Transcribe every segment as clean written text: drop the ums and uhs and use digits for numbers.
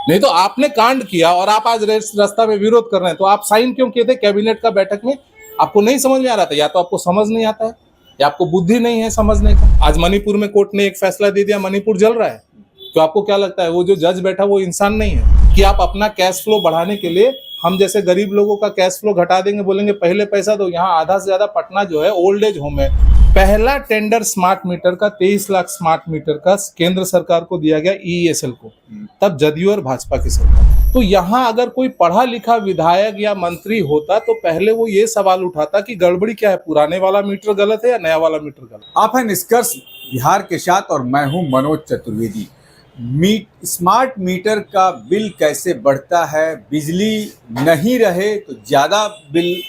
नहीं तो आपने कांड किया और आप आज रास्ता में विरोध कर रहे हैं, तो आप साइन क्यों किए थे कैबिनेट का बैठक में? आपको नहीं समझ में आ रहा था, या तो आपको समझ नहीं आता है या आपको बुद्धि नहीं है समझने का। आज मणिपुर में कोर्ट ने एक फैसला दे दिया, मणिपुर जल रहा है। तो आपको क्या लगता है वो जो जज बैठा वो इंसान नहीं है? कि आप अपना कैश फ्लो बढ़ाने के लिए हम जैसे गरीब लोगों का कैश फ्लो घटा देंगे, बोलेंगे पहले पैसा दो। यहाँ आधा से ज्यादा पटना जो है ओल्ड एज होम है। पहला टेंडर स्मार्ट मीटर का 23 लाख स्मार्ट मीटर का केंद्र सरकार को दिया गया ईईएसएल को, तब जदयू और भाजपा की सरकार। तो यहाँ अगर कोई पढ़ा लिखा विधायक या मंत्री होता तो पहले वो ये सवाल उठाता कि गड़बड़ी क्या है, पुराने वाला मीटर गलत है या नया वाला मीटर गलत। आप हैं निष्कर्ष बिहार के साथ और मैं हूं मनोज चतुर्वेदी। स्मार्ट मीटर का बिल कैसे बढ़ता है? बिजली नहीं रहे तो ज़्यादा बिल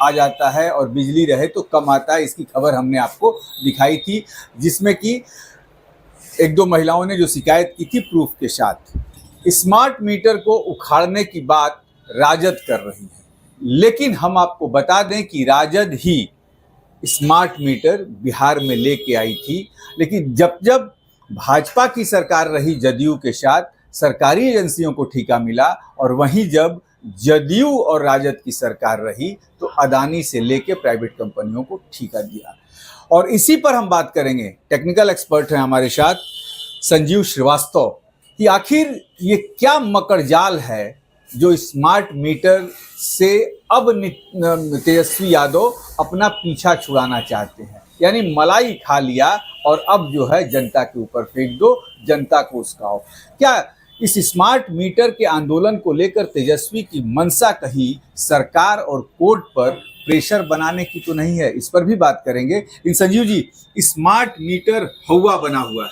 आ जाता है और बिजली रहे तो कम आता है। इसकी खबर हमने आपको दिखाई थी, जिसमें कि एक दो महिलाओं ने जो शिकायत की थी प्रूफ के साथ। स्मार्ट मीटर को उखाड़ने की बात राजद कर रही है, लेकिन हम आपको बता दें कि राजद ही स्मार्ट मीटर बिहार में लेके आई थी। लेकिन जब जब भाजपा की सरकार रही जदयू के साथ, सरकारी एजेंसियों को ठेका मिला, और वहीं जब जदयू और राजद की सरकार रही तो अदानी से लेके प्राइवेट कंपनियों को ठेका दिया। और इसी पर हम बात करेंगे। टेक्निकल एक्सपर्ट हैं हमारे साथ संजीव श्रीवास्तव, कि आखिर ये क्या मकड़जाल है जो स्मार्ट मीटर से अब तेजस्वी यादव अपना पीछा छुड़ाना चाहते हैं। यानी मलाई खा लिया और अब जो है जनता के ऊपर फेंक दो, जनता को उस्काओ। क्या इस स्मार्ट मीटर के आंदोलन को लेकर तेजस्वी की मंशा कहीं सरकार और कोर्ट पर प्रेशर बनाने की तो नहीं है? इस पर भी बात करेंगे। इन संजीव जी, स्मार्ट मीटर हवा बना हुआ है।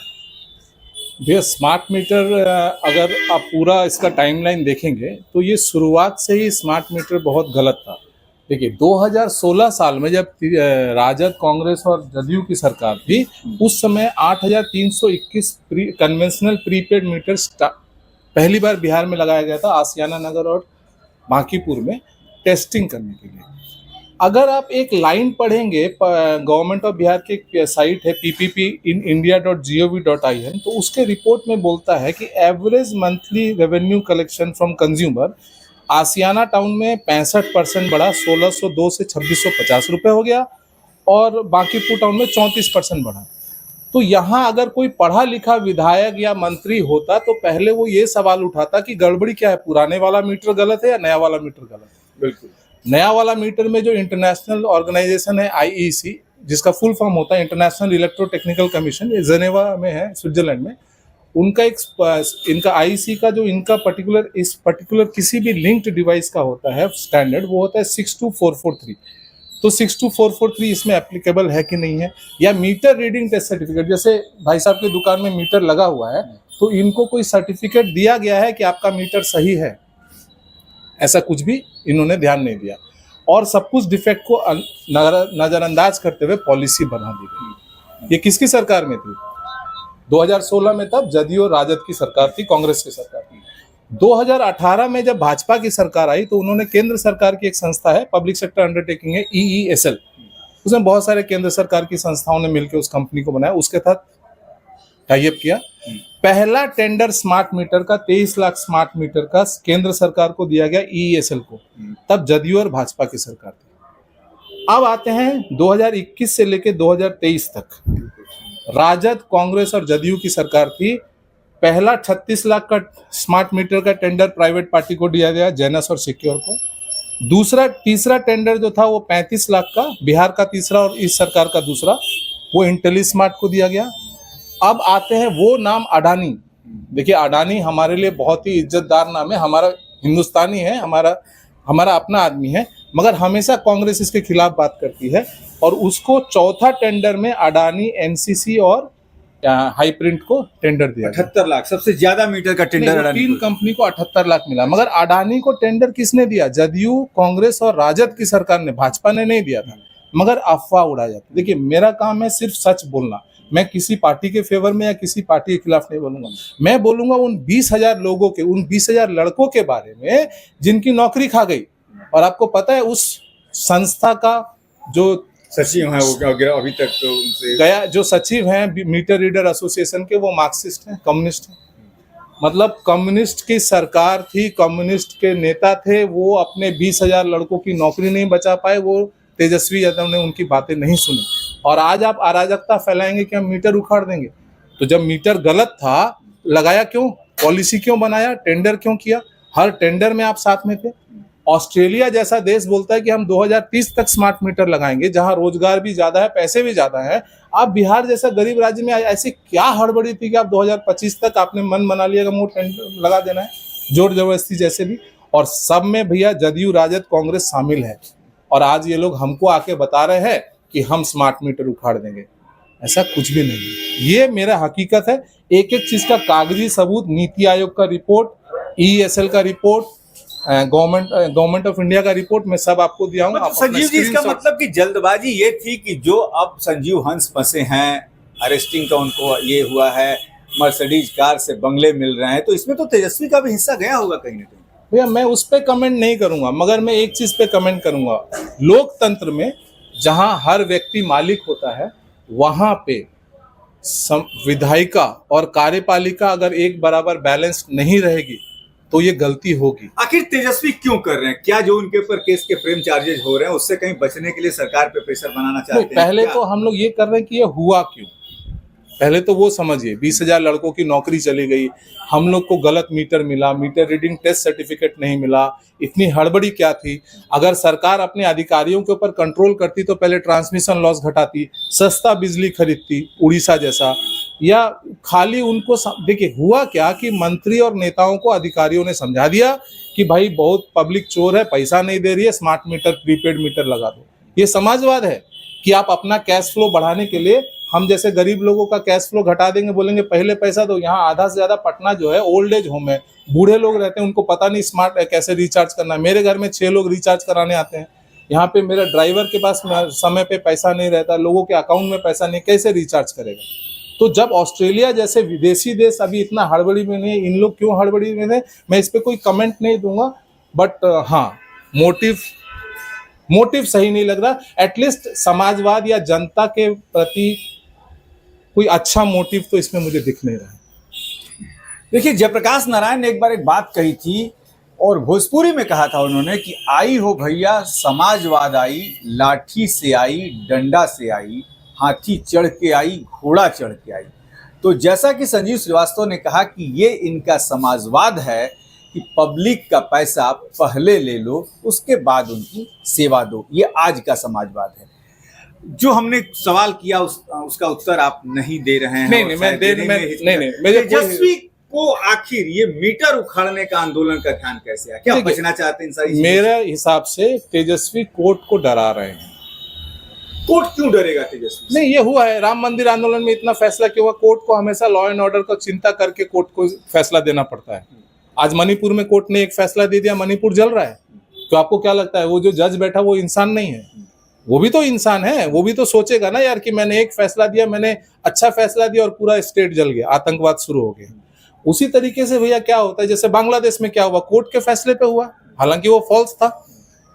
भैया स्मार्ट मीटर अगर आप पूरा इसका टाइमलाइन देखेंगे तो ये शुरुआत से ही स्मार्ट मीटर बहुत गलत था। देखिए 2016 साल में जब राजद, कांग्रेस और जदयू की सरकार थी, उस समय 8,321 कन्वेंशनल प्रीपेड मीटर पहली बार बिहार में लगाया गया था, आसियाना नगर और बांकीपुर में टेस्टिंग करने के लिए। अगर आप एक लाइन पढ़ेंगे, गवर्नमेंट ऑफ बिहार की एक साइट है pppinIndia.gov.in, तो उसके रिपोर्ट में बोलता है कि average monthly revenue collection from consumer Ashiana town में 65% बढ़ा, 1,602 से 2,650 रुपये हो गया, और बांकीपुर टाउन में 34% बढ़ा। तो यहाँ अगर कोई पढ़ा लिखा विधायक या मंत्री होता तो पहले वो ये सवाल उठाता कि गड़बड़ी क्या है, पुराने वाला मीटर गलत है या नया वाला मीटर गलत है। बिल्कुल। नया वाला मीटर में जो इंटरनेशनल ऑर्गेनाइजेशन है IEC, जिसका फुल फॉर्म होता है इंटरनेशनल इलेक्ट्रोटेक्निकल कमीशन, ये जेनेवा में है, स्विट्जरलैंड में, उनका इनका IEC का जो इनका पर्टिकुलर किसी भी लिंक्ड डिवाइस का होता है स्टैंडर्ड, वो होता है 62443। तो 62443 इसमें एप्लीकेबल है कि नहीं है। या मीटर रीडिंग टेस्ट सर्टिफिकेट, जैसे भाई साहब की दुकान में मीटर लगा हुआ है तो इनको कोई सर्टिफिकेट दिया गया है कि आपका मीटर सही है? ऐसा कुछ भी इन्होंने ध्यान नहीं दिया, और सब कुछ डिफेक्ट को नजरअंदाज करते हुए पॉलिसी बना दी गई। ये किसकी सरकार में थी? 2016 में, तब जदयू और राजद की सरकार थी, कांग्रेस की सरकार थी। 2018 में जब भाजपा की सरकार आई तो उन्होंने केंद्र सरकार की एक संस्था है, पब्लिक सेक्टर अंडरटेकिंग है, EESL, उसमें बहुत सारे केंद्र सरकार की संस्थाओं ने मिलकर उस कंपनी को बनाया, उसके तहत टाई अप किया। पहला टेंडर स्मार्ट मीटर का 23 लाख स्मार्ट मीटर का केंद्र सरकार को दिया गया EESL को, तब जदयू और भाजपा की सरकार थी। अब आते हैं 2021 से लेकर 2023 तक, राजद, कांग्रेस और जदयू की सरकार थी। पहला 36 लाख का स्मार्ट मीटर का टेंडर प्राइवेट पार्टी को दिया गया, जेनस और सिक्योर को। तीसरा टेंडर जो था वो 35 लाख का, बिहार का तीसरा और इस सरकार का दूसरा, वो इंटेलीस्मार्ट को दिया गया। अब आते हैं वो नाम अडानी। देखिए अडानी हमारे लिए बहुत ही इज्जतदार नाम है, हमारा हिंदुस्तानी है, हमारा अपना आदमी है, मगर हमेशा कांग्रेस इसके खिलाफ बात करती है, और उसको चौथा टेंडर में अडानी, NCC और हाई प्रिंट को टेंडर दिया। 78 लाख सबसे ज्यादा मीटर का टेंडर। 3 कंपनी को 78 लाख मिला, मगर अडानी को टेंडर किसने दिया? जदयू, कांग्रेस और राजद की सरकार ने, भाजपा ने नहीं दिया था, मगर अफवाह उड़ाई जाती। देखिए मेरा काम है सिर्फ सच बोलना, मैं किसी पार्टी के फेवर में या किसी पार्टी के खिलाफ नहीं बोलूंगा। मैं बोलूंगा उन 20,000 लोगों के, उन 20,000 लड़कों के बारे में जिनकी नौकरी खा गई। और आपको पता है उस संस्था का जो सचिव है वो अभी तक तो उनसे गया, जो सचिव हैं मीटर रीडर एसोसिएशन के, वो मार्क्सिस्ट हैं, कम्युनिस्ट हैं। मतलब कम्युनिस्ट की सरकार थी, कम्युनिस्ट के नेता थे, वो अपने 20,000 लड़कों की नौकरी नहीं बचा पाए, वो तेजस्वी यादव ने उनकी बातें नहीं सुनी। और आज आप अराजकता फैलाएंगे कि हम मीटर उखाड़ देंगे। तो जब मीटर गलत था, लगाया क्यों? पॉलिसी क्यों बनाया? टेंडर क्यों किया? हर टेंडर में आप साथ में थे। ऑस्ट्रेलिया जैसा देश बोलता है कि हम 2030 तक स्मार्ट मीटर लगाएंगे, जहां रोजगार भी ज्यादा है, पैसे भी ज्यादा है। आप बिहार जैसा गरीब राज्य में ऐसी क्या हड़बड़ी थी कि आप 2025 तक आपने मन बना लिया कि टेंडर लगा देना है, जोर जबरदस्ती जैसे भी। और सब में भैया जदयू, राजद, कांग्रेस शामिल है। और आज ये लोग हमको आके बता रहे हैं कि हम स्मार्ट मीटर उखाड़ देंगे। ऐसा कुछ भी नहीं है, ये मेरा हकीकत है। एक एक चीज का कागजी सबूत, नीति आयोग का रिपोर्ट, ESL का रिपोर्ट, गवर्नमेंट ऑफ इंडिया का रिपोर्ट, मैं सब आपको दिया हूँ। मतलब संजीव जी, इसका मतलब कि जल्दबाजी ये थी कि जो अब संजीव हंस फंसे हैं, अरेस्टिंग का उनको ये हुआ है, मर्सिडीज कार से बंगले मिल रहे हैं, तो इसमें तो तेजस्वी का भी हिस्सा गया होगा कहीं ना कहीं। भैया मैं उस पर कमेंट नहीं करूंगा, मगर मैं एक चीज पे कमेंट करूंगा। लोकतंत्र में जहां हर व्यक्ति मालिक होता है, वहां पे विधायिका और कार्यपालिका अगर एक बराबर बैलेंस नहीं रहेगी तो ये गलती होगी। आखिर तेजस्वी क्यों कर रहे हैं? क्या जो उनके ऊपर केस के फ्रेम चार्जेस हो रहे हैं उससे कहीं बचने के लिए सरकार पे प्रेशर बनाना चाहते हैं? पहले तो हम लोग ये कर रहे हैं कि ये हुआ क्यों, पहले तो वो समझिए। 20,000 लड़कों की नौकरी चली गई, हम लोग को गलत मीटर मिला, मीटर रीडिंग टेस्ट सर्टिफिकेट नहीं मिला, इतनी हड़बड़ी क्या थी? अगर सरकार अपने अधिकारियों के ऊपर कंट्रोल करती तो पहले ट्रांसमिशन लॉस घटाती, सस्ता बिजली खरीदती उड़ीसा जैसा, या खाली उनको देखिए हुआ क्या कि मंत्री और नेताओं को अधिकारियों ने समझा दिया कि भाई बहुत पब्लिक चोर है, पैसा नहीं दे रही है, स्मार्ट मीटर, प्रीपेड मीटर लगा दो। ये समाजवाद है कि आप अपना कैश फ्लो बढ़ाने के लिए हम जैसे गरीब लोगों का कैश फ्लो घटा देंगे, बोलेंगे पहले पैसा दो। यहाँ आधा से ज्यादा पटना जो है ओल्ड एज होम है, बूढ़े लोग रहते हैं, उनको पता नहीं स्मार्ट कैसे रिचार्ज करना है। मेरे घर में 6 लोग रिचार्ज कराने आते हैं, यहाँ पे मेरा ड्राइवर के पास समय पे पैसा नहीं रहता, लोगों के अकाउंट में पैसा नहीं, कैसे रिचार्ज करेगा? तो जब ऑस्ट्रेलिया जैसे विदेशी देश अभी इतना हड़बड़ी में नहीं, इन लोग क्यों हड़बड़ी में थे, मैं इस पर कोई कमेंट नहीं दूंगा। बट हाँ, मोटिव सही नहीं लग रहा। एटलीस्ट समाजवाद या जनता के प्रति कोई अच्छा मोटिव तो इसमें मुझे दिख नहीं रहा है। देखिए, जयप्रकाश नारायण ने एक बार एक बात कही थी और भोजपुरी में कहा था उन्होंने कि आई हो भैया समाजवाद आई, लाठी से आई, डंडा से आई, हाथी चढ़ के आई, घोड़ा चढ़ के आई। तो जैसा कि संजीव श्रीवास्तव ने कहा कि ये इनका समाजवाद है कि पब्लिक का पैसा पहले ले लो, उसके बाद उनकी सेवा दो। ये आज का समाजवाद है। जो हमने सवाल किया उसका उत्तर आप नहीं दे रहे हैं। तेजस्वी को आखिर ये मीटर उखाड़ने का आंदोलन का ध्यान कैसे आया? क्या बचना चाहते हैं इन सारी? मेरे हिसाब से तेजस्वी कोर्ट को डरा रहे हैं। कोर्ट क्यों डरेगा तेजस्वी? नहीं, ये हुआ है राम मंदिर आंदोलन में इतना फैसला क्यों हुआ? कोर्ट को हमेशा लॉ एंड ऑर्डर को चिंता करके कोर्ट को फैसला देना पड़ता है। आज मणिपुर में कोर्ट ने एक फैसला दे दिया, मणिपुर जल रहा है। तो आपको क्या लगता है वो जो जज बैठा वो इंसान नहीं है? वो भी तो इंसान है, वो भी तो सोचेगा ना यार कि मैंने एक फैसला दिया, मैंने अच्छा फैसला दिया और पूरा स्टेट जल गया, आतंकवाद शुरू हो गया। उसी तरीके से भैया क्या होता है, जैसे बांग्लादेश में क्या हुआ, कोर्ट के फैसले पे हुआ, हालांकि वो फॉल्स था,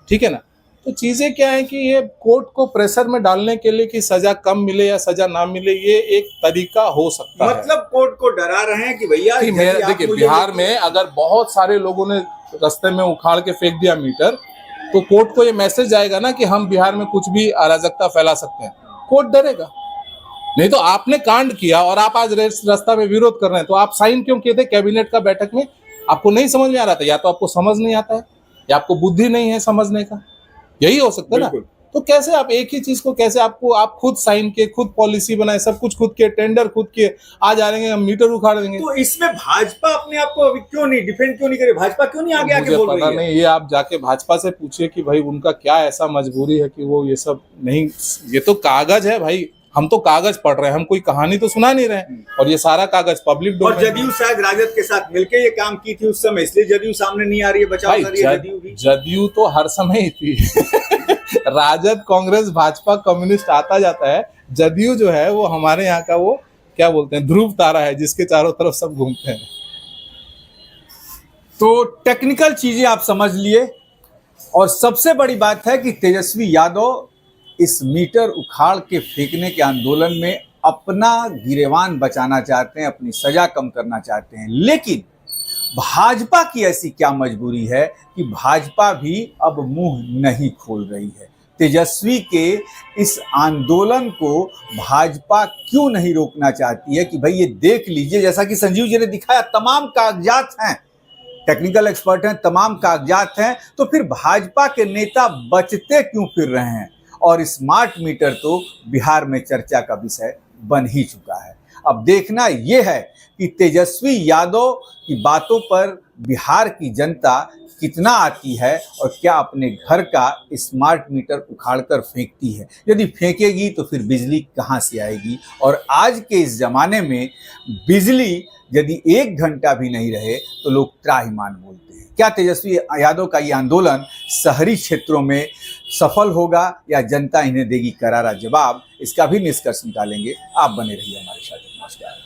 ठीक है ना। तो चीजें क्या है कि ये कोर्ट को प्रेशर में डालने के लिए कि सजा कम मिले या सजा ना मिले, ये एक तरीका हो सकता है। मतलब कोर्ट को डरा रहे हैं कि भैया देखिए बिहार में अगर बहुत सारे लोगों ने रास्ते में उखाड़ के फेंक दिया मीटर, तो कोर्ट को ये मैसेज जाएगा ना कि हम बिहार में कुछ भी अराजकता फैला सकते हैं, कोर्ट डरेगा। नहीं तो आपने कांड किया और आप आज रास्ता में विरोध कर रहे हैं, तो आप साइन क्यों किए थे कैबिनेट का बैठक में? आपको नहीं समझ में आ रहा था, या तो आपको समझ नहीं आता है या आपको बुद्धि नहीं है समझने का, यही हो सकता है ना। तो कैसे आप एक ही चीज को कैसे आप खुद साइन किए, खुद पॉलिसी बनाए, सब कुछ खुद किए, टेंडर खुद किए, आज आ रहे हैं हम मीटर उखाड़ देंगे। तो इसमें भाजपा अपने आप को अभी क्यों नहीं डिफेंड क्यों नहीं करे? भाजपा क्यों नहीं आगे आके बोल रही है? पता नहीं, ये आप जाके भाजपा से पूछिए कि भाई उनका क्या ऐसा मजबूरी है कि वो ये सब नहीं। ये तो कागज है भाई, हम तो कागज पढ़ रहे हैं, हम कोई कहानी तो सुना नहीं रहे। और ये सारा कागज पब्लिक डोमेन। और जदयू शायद राजद के साथ मिलकर ये काम की थी उस समय, इसलिए जदयू सामने नहीं आ रही है, बचाव कर रही है जदयू भी। जदयू तो हर समय ही थी राजद, कांग्रेस, भाजपा, कम्युनिस्ट आता जाता है। जदयू जो है वो हमारे यहाँ का वो क्या बोलते हैं, ध्रुव तारा है जिसके चारों तरफ सब घूमते हैं। तो टेक्निकल चीजें आप समझ लिए, और सबसे बड़ी बात है कि तेजस्वी यादव इस मीटर उखाड़ के फेंकने के आंदोलन में अपना गिरेबान बचाना चाहते हैं, अपनी सजा कम करना चाहते हैं। लेकिन भाजपा की ऐसी क्या मजबूरी है कि भाजपा भी अब मुंह नहीं खोल रही है। तेजस्वी के इस आंदोलन को भाजपा क्यों नहीं रोकना चाहती है कि भाई ये देख लीजिए, जैसा कि संजीव जी ने दिखाया, तमाम कागजात हैं, टेक्निकल एक्सपर्ट हैं, तमाम कागजात हैं, तो फिर भाजपा के नेता बचते क्यों फिर रहे हैं। और स्मार्ट मीटर तो बिहार में चर्चा का विषय बन ही चुका है। अब देखना यह है कि तेजस्वी यादव की बातों पर बिहार की जनता कितना आती है और क्या अपने घर का स्मार्ट मीटर उखाड़कर फेंकती है। यदि फेंकेगी तो फिर बिजली कहाँ से आएगी। और आज के इस जमाने में बिजली यदि 1 घंटा भी नहीं रहे तो लोग त्राहिमाम बोलते हैं। क्या तेजस्वी यादव का ये आंदोलन शहरी क्षेत्रों में सफल होगा या जनता इन्हें देगी करारा जवाब, इसका भी निष्कर्ष निकालेंगे। आप बने रहिए हमारे साथ। नमस्कार।